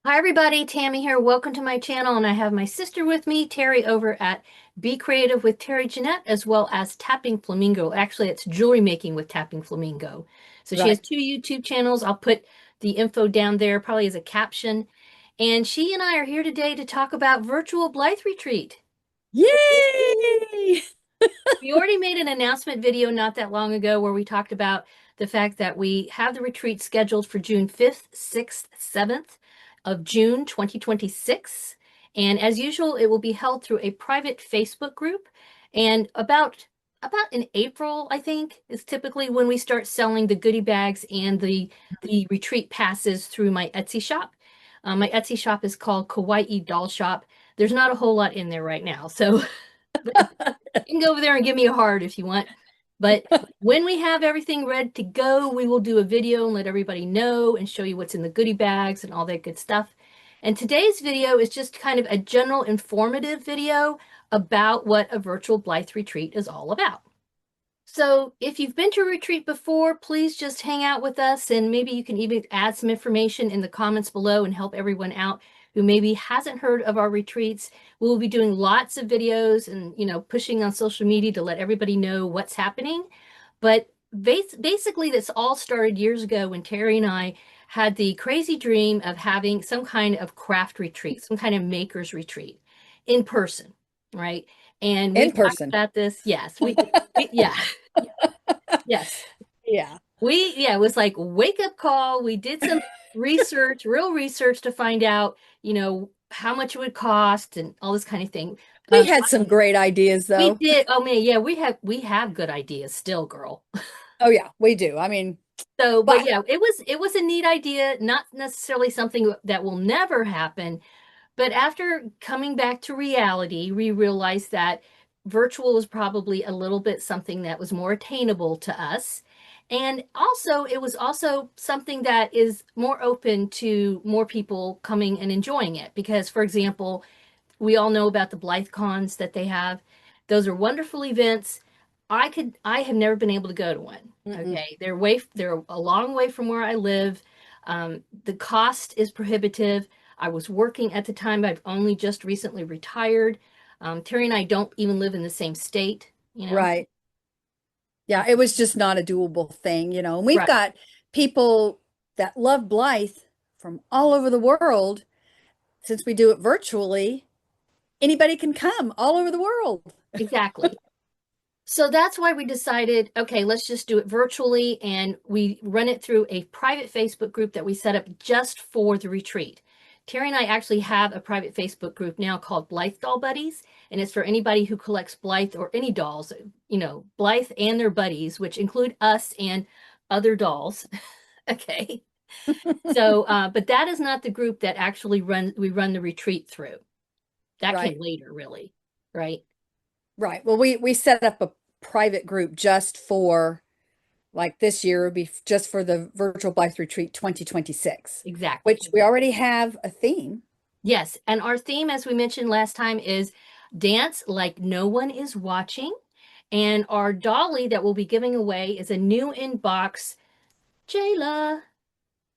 Hi everybody, Tammy here. Welcome to my channel, and I have my sister with me, Terry, over at Be Creative with Terry Jeanette, as well as Tapping Flamingo. Actually, it's jewelry making with Tapping Flamingo. So she has Right. two YouTube channels. I'll put the info down there, probably as a caption. And she and I are here today to talk about virtual Blythe retreat. Yay! We already made an announcement video not that long ago where we talked about the fact that we have the retreat scheduled for June 5th, 6th, 7th of June 2026. And as usual, it will be held through a private Facebook group. And about in April, I think, is typically when we start selling the goodie bags and the retreat passes through my Etsy shop. My Etsy shop is called Kawaii Doll Shop. There's not a whole lot in there right now, so you can go over there and give me a heart if you want. But when we have everything ready to go, we will do a video and let everybody know and show you what's in the goodie bags and all that good stuff. And today's video is just kind of a general informative video about what a virtual Blythe retreat is all about. So if you've been to a retreat before, please just hang out with us, and maybe you can even add some information in the comments below and help everyone out who maybe hasn't heard of our retreats. We'll be doing lots of videos and, pushing on social media to let everybody know what's happening. But basically, this all started years ago when Terry and I had the crazy dream of having some kind of craft retreat, some kind of maker's retreat in person, right? And In we've talked person. about this. Yes, yeah. Yes. Yeah. Yeah, it was like wake up call. We did some research, real research to find out, how much it would cost and all this kind of thing. We Um, had some great ideas we though. did. Oh man, yeah, we have good ideas still, girl. Oh yeah, we do. I mean, So, but but yeah, it was a neat idea, not necessarily something that will never happen. But after coming back to reality, we realized that virtual was probably a little bit something that was more attainable to us. And also, it was also something that is more open to more people coming and enjoying it. Because, for example, we all know about the Blythe cons that they have. Those are wonderful events. I have never been able to go to one. mm-mm. Okay. They're a long way from where I live. The cost is prohibitive. I was working at the time. I've only just recently retired. Terry and I don't even live in the same state, you know? Right. Yeah, it was just not a doable thing, And we've Right. got people that love Blythe from all over the world. Since we do it virtually, anybody can come all over the world. Exactly. So that's why we decided, okay, let's just do it virtually. And we run it through a private Facebook group that we set up just for the retreat. Terry and I actually have a private Facebook group now called Blythe Doll Buddies, and it's for anybody who collects Blythe or any dolls, Blythe and their buddies, which include us and other dolls. Okay. So, but that is not the group that actually we run the retreat through. That came Right. later, really, right? Right. Well, we set up a private group just for like this year would be just for the virtual Blythe Retreat 2026, Exactly. which we already have a theme. Yes, and our theme, as we mentioned last time, is dance like no one is watching. And our dolly that we'll be giving away is a new in box Jayla.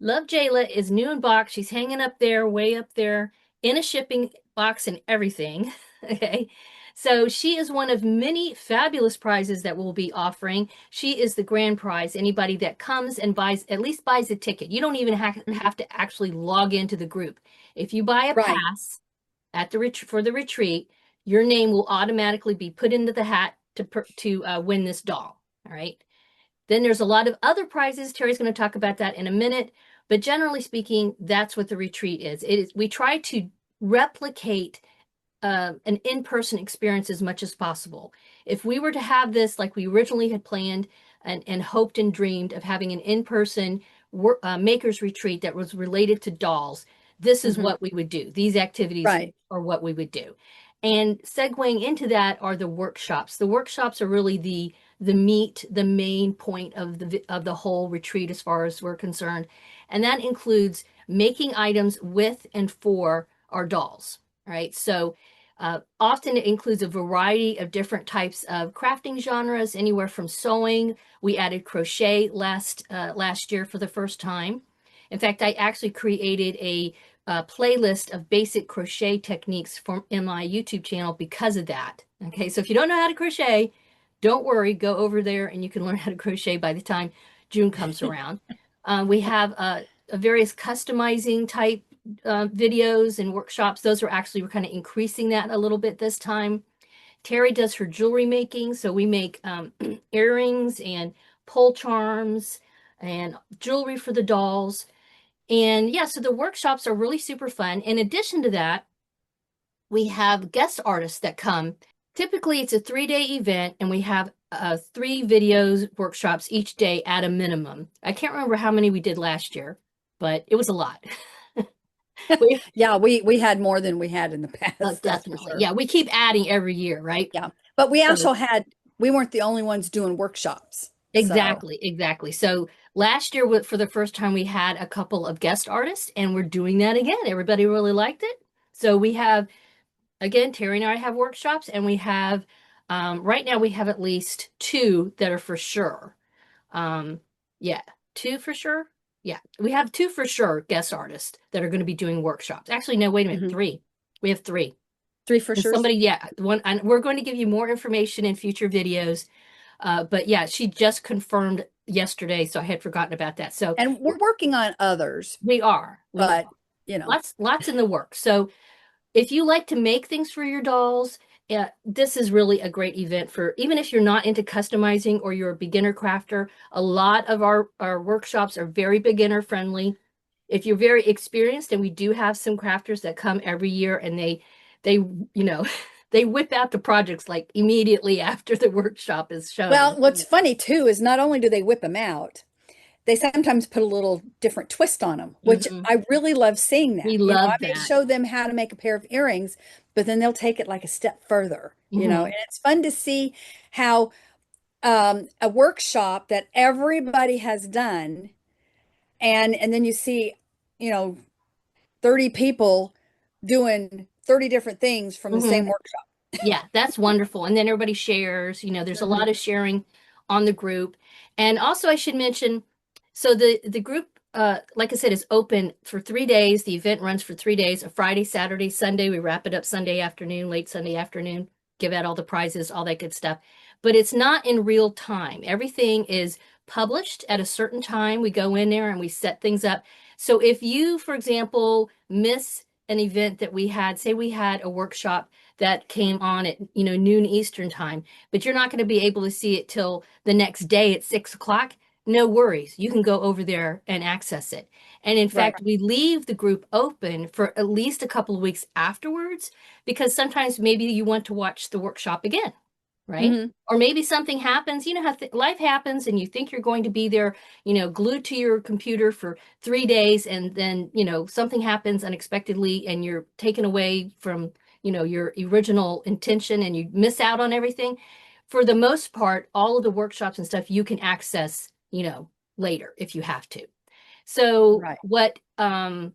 Love Jayla is new in box. She's hanging up there, way up there, in a shipping box and everything. Okay. So she is one of many fabulous prizes that we'll be offering. She is the grand prize. Anybody that comes and at least buys a ticket. You don't even Mhm. have to actually log into the group. If you buy a Right. pass at for the retreat, your name will automatically be put into the hat to win this doll. All right. Then there's a lot of other prizes. Terry's going to talk about that in a minute. But generally speaking, that's what the retreat is. We try to replicate an in-person experience as much as possible. If we were to have this like we originally had planned and hoped and dreamed of having an in-person makers retreat that was related to dolls, this is Hmm. what we would do. These activities Right. are what we would do. And segueing into that are the workshops. The workshops are really the main point of the whole retreat as far as we're concerned. And that includes making items with and for our dolls. All right. So often it includes a variety of different types of crafting genres, anywhere from sewing. We added crochet last year for the first time. In fact, I actually created a playlist of basic crochet techniques from in my YouTube channel because of that. Okay, so if you don't know how to crochet, don't worry, go over there and you can learn how to crochet by the time June comes around. We have various customizing type videos and workshops. Those are actually, we're kind of increasing that a little bit this time. Terry does her jewelry making, so we make earrings and pole charms and jewelry for the dolls. And yeah, so the workshops are really super fun. In addition to that, we have guest artists that come. Typically, it's a 3-day event, and we have 3 videos workshops each day at a minimum. I can't remember how many we did last year, but it was a lot. We, Yeah, we had more than we had in the past, that's for definitely. sure. Yeah, we keep adding every year, right? Yeah. But we So also had, we weren't the only ones doing workshops. So, exactly, exactly. So last year, for the first time, we had a couple of guest artists, and we're doing that again. Everybody really liked it. So we have, again, Terry and I have workshops, and we have, right now, we have at least 2 that are for sure. Um, yeah, 2 for sure. Yeah, we have 2 for sure guest artists that are going to be doing workshops. Actually, no, wait a minute, mhm. 3. We have 3. Three for And sure. somebody, yeah, one, and we're going to give you more information in future videos. But yeah, she just confirmed yesterday, so I had forgotten about that. So And we're working on others, we are but you know, lots in the works. So if you like to make things for your dolls, this is really a great event for even if you're not into customizing or you're a beginner crafter. A lot of our workshops are very beginner friendly. If you're very experienced, and we do have some crafters that come every year, and they they whip out the projects like immediately after the workshop is shown. well, what's funny too is not only do they whip them out, they sometimes put a little different twist on them, which Mhm. I really love seeing that. We You know, I love may that. show them how to make a pair of earrings, but then they'll take it like a step further, you know, and Hmm. it's fun to see how a workshop that everybody has done, and then you see, you know, 30 people doing 30 different things from the Hmm. same workshop. Yeah, that's wonderful. And then everybody shares, there's a Mhm. lot of sharing on the group. And also I should mention, so the group, like I said, is open for 3 days. The event runs for 3 days, a Friday, Saturday, Sunday. We wrap it up Sunday afternoon, late Sunday afternoon, give out all the prizes, all that good stuff. But it's not in real time. Everything is published at a certain time. We go in there and we set things up. So if you, for example, miss an event that we had, say we had a workshop that came on at noon Eastern time, but you're not going to be able to see it till the next day at 6 o'clock. No worries, you can go over there and access it. And in Right. fact, we leave the group open for at least a couple of weeks afterwards because sometimes maybe you want to watch the workshop again, right? Hmm. Or maybe something happens, you know how life happens, and you think you're going to be there, glued to your computer for 3 days, and then, something happens unexpectedly and you're taken away from, your original intention and you miss out on everything. For the most part, all of the workshops and stuff you can access, later if you have to. So Right. what, And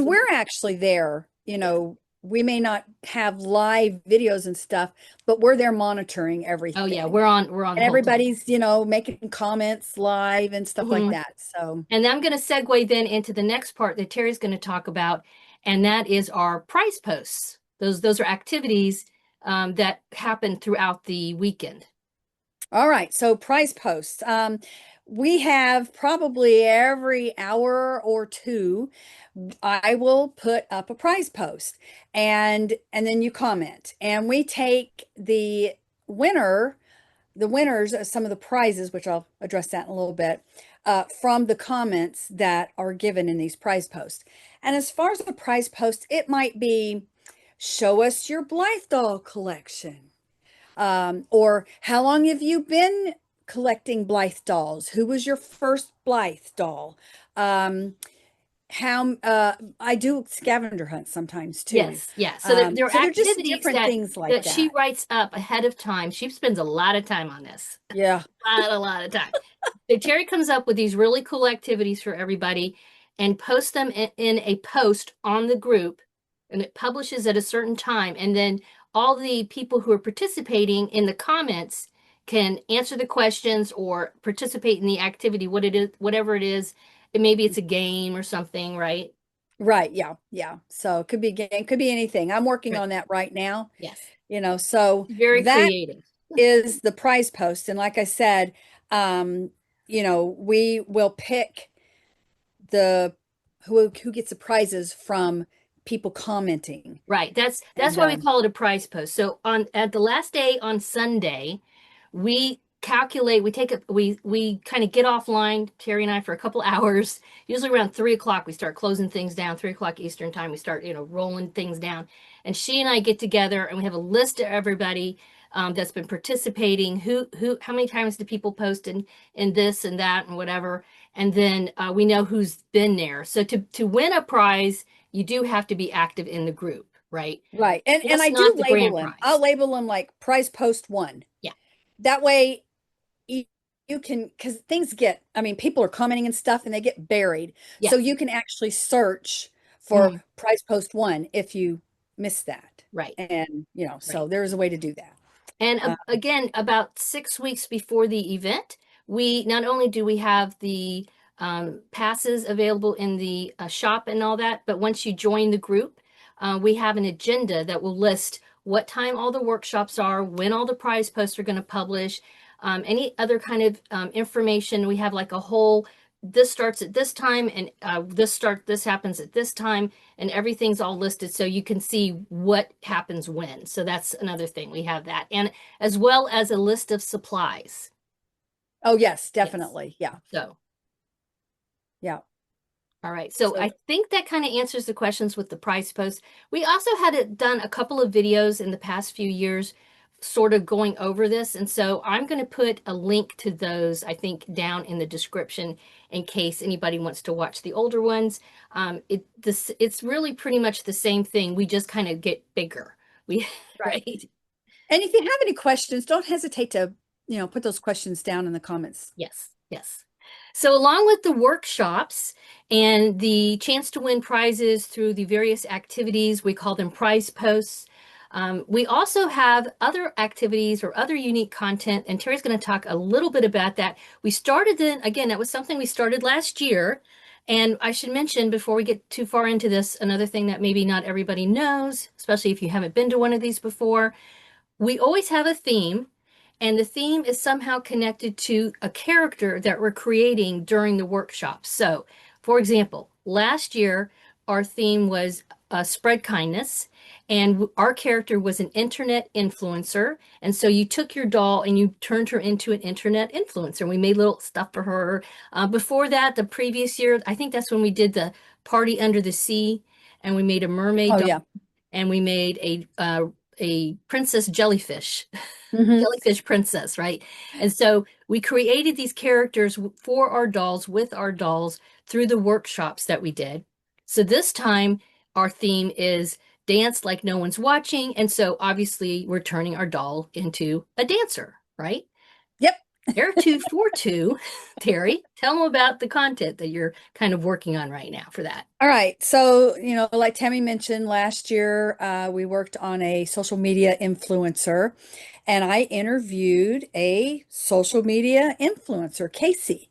we're actually there, you yeah. know, we may not have live videos and stuff, but we're there monitoring Oh yeah, everything. we're on the And whole time. everybody's, you know, making comments live and stuff like Mhm. that. So, And I'm going to segue then into the next part that Terry's going to talk about, and that is our prize posts. Those are activities that happen throughout the weekend. all right. So prize posts. We have probably every hour or two, I will put up a prize post and then you comment. And we take winner, the winners of some of the prizes, which I'll address that in a little bit, from the comments that are given in these prize posts. And as far as the prize post, it might be show us your Blythe doll collection. Or how long have you been collecting Blythe dolls? Who was your first Blythe doll? Um, how I do scavenger hunts sometimes too. Yes, yeah. So there are So they're just activities different that things like she that. writes up ahead of time. She spends a lot of time on this. Yeah. A lot of time. So Terry comes up with these really cool activities for everybody and posts them in a post on the group, and it publishes at a certain time. And then all the people who are participating in the comments can answer the questions or participate in the activity, what it is, whatever it is. Maybe it's a game or something, right? Right. Yeah. Yeah. So it could be a game, could be anything. I'm working Right. on that right now, Yes. so Very that creative. is the prize post. And like I said, um, we will pick the who gets the prizes from people commenting. Right. That's And why we call it a prize post. So on at the last day on Sunday, we calculate, we kind of get offline, Terry and I, for a couple hours. Usually around 3 o'clock, we start closing things down, 3 o'clock Eastern time, we start, rolling things down. And she and I get together and we have a list of everybody that's been participating, how many times do people post in this and that and whatever. And then we know who's been there. So to win a prize, you do have to be active in the group, right? right. And Just I do not the label grand them. I'll prize. label them like prize post one. Yeah. That way you, you can, because things get, I mean, people are commenting and stuff and they get buried. So Yes. you can actually search for Mhm. prize post one if you miss that. Right. And, Right. so there's a way to do that. And Uh, again, about 6 weeks before the event, we not only do we have the passes available in the shop and all that, but once you join the group, we have an agenda that will list what time all the workshops are, when all the prize posts are going to publish, any other kind of information. We have like a whole, this starts at this time and this happens at this time, and everything's all listed so you can see what happens when. So that's another thing. We have that. And as well as a list of supplies. oh, yes, Yes. definitely. Yeah. So, Yeah. all right. So So, I think that kind of answers the questions with the price post. We also had it done a couple of videos in the past few years, sort of going over this. And so I'm going to put a link to those, I think, down in the description in case anybody wants to watch the older ones. It's really pretty much the same thing. We just kind of get bigger. We, right. right? And if you have any questions, don't hesitate to, put those questions down in the comments. Yes, yes. So, along with the workshops and the chance to win prizes through the various activities, we call them prize posts. We also have other activities or other unique content, and Terry's going to talk a little bit about that. We started then, again, that was something we started last year. And I should mention before we get too far into this, another thing that maybe not everybody knows, especially if you haven't been to one of these before, we always have a theme, and the theme is somehow connected to a character that we're creating during the workshop. So, for example, last year our theme was spread kindness, and our character was an internet influencer. And so you took your doll and you turned her into an internet influencer. We made little stuff for her. Before that, the previous year, I think that's when we did the party under the sea, and we made a mermaid Oh, doll, yeah. and we made a princess jellyfish, Hmm. jellyfish princess, right? And so we created these characters for our dolls, with our dolls, through the workshops that we did. So this time, our theme is dance like no one's watching. And so obviously, we're turning our doll into a dancer, right? Yep. Air 242, Terry, tell them about the content that you're kind of working on right now for that. All right. So, like Tammy mentioned, last year we worked on a social media influencer, and I interviewed a social media influencer, Casey.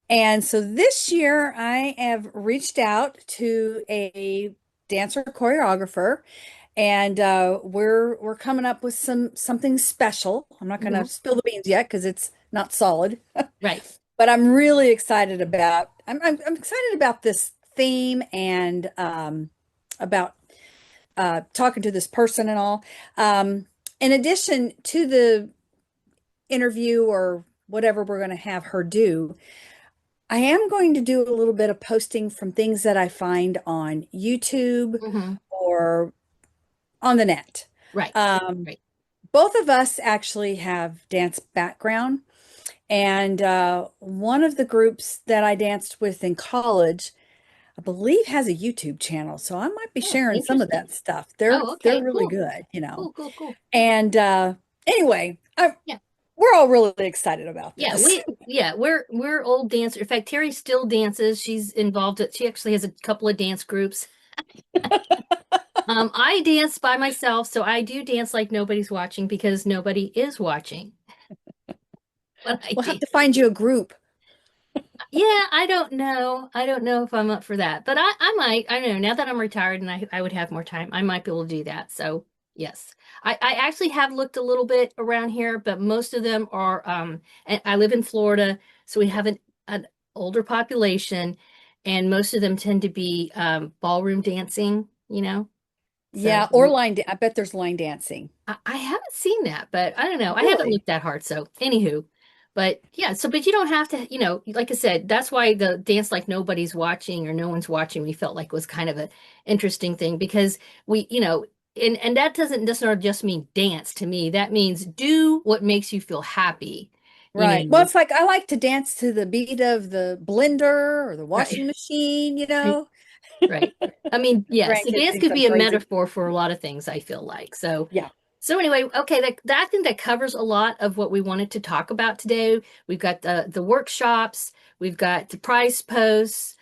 And so this year I have reached out to a dancer choreographer, and we're coming up with something special. I'm not going to Mhm. spill the beans yet because it's not solid. Right. But I'm really excited about I'm excited about this theme, and about talking to this person and all. In addition to the interview or whatever we're going to have her do, I am going to do a little bit of posting from things that I find on YouTube Hmm. or on the net. Right. Um, Right. Both of us actually have dance background. And one of the groups that I danced with in college, I believe, has a YouTube channel. So I might be Oh, sharing some of interesting. that stuff. They're Oh, they're okay. really Cool. good. Cool, cool, cool. And anyway, Yeah. we're all really excited about Yeah, this. we're old dancers. In fact, Terry still dances. She's involved. She actually has a couple of dance groups. I dance by myself, so I do dance like nobody's watching because nobody is watching what I We'll do. have to find you a group. Yeah, I don't know. I don't know if I'm up for that, but I might. I don't know. Now that I'm retired and I would have more time, I might be able to do that. So yes, I actually have looked a little bit around here, but most of them are. And I live in Florida, so we have an older population, and most of them tend to be ballroom dancing. So Yeah, or I bet there's line dancing. I haven't seen that, but I don't know. I haven't Really? looked that hard. So, anywho, but yeah, but you don't have to, like I said, that's why the dance like nobody's watching or no one's watching, we felt like was kind of an interesting thing because and that doesn't necessarily just mean dance to me. That means do what makes you feel happy, you Right. Well, know. it's like I like to dance to the beat of the blender or the Right. washing machine, you know. Right. I mean, yeah, so Grandkids dance think could I'm be a crazy. metaphor for a lot of things, I feel like. So, Yeah. so anyway, okay, I think that covers a lot of what we wanted to talk about today. We've got the workshops, we've got the prize posts.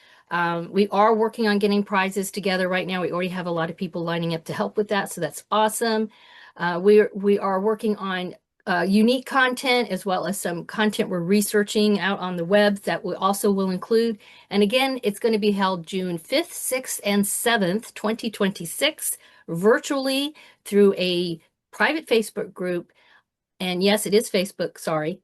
We are working on getting prizes together right now. We already have a lot of people lining up to help with that, so that's awesome. We are working on unique content as well as some content we're researching out on the web that we also will include. And again, it's going to be held June 5th, 6th, and 7th, 2026, virtually through a private Facebook group. And yes, it is Facebook, sorry.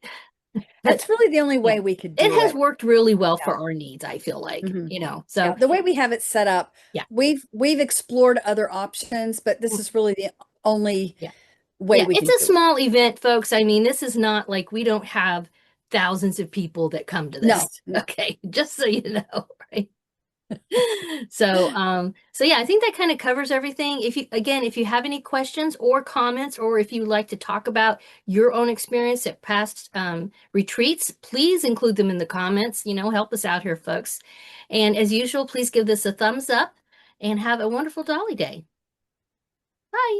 But That's really the only yeah, way we could it do has it. worked really well Yeah. for our needs, I feel like, Hmm. Yeah. So The way we have it set up, yeah, we've explored other options, but this mm, is really the only yeah. way Yeah, we it's can a do it. small event, folks. I mean, this is not like we don't have thousands of people that come to this. No, no. Okay, just so you know, right? So yeah, I think that kind of covers everything. If you have any questions or comments, or if you would like to talk about your own experience at past retreats, please include them in the comments. Help us out here, folks. And as usual, please give this a thumbs up and have a wonderful Dolly Day. Bye.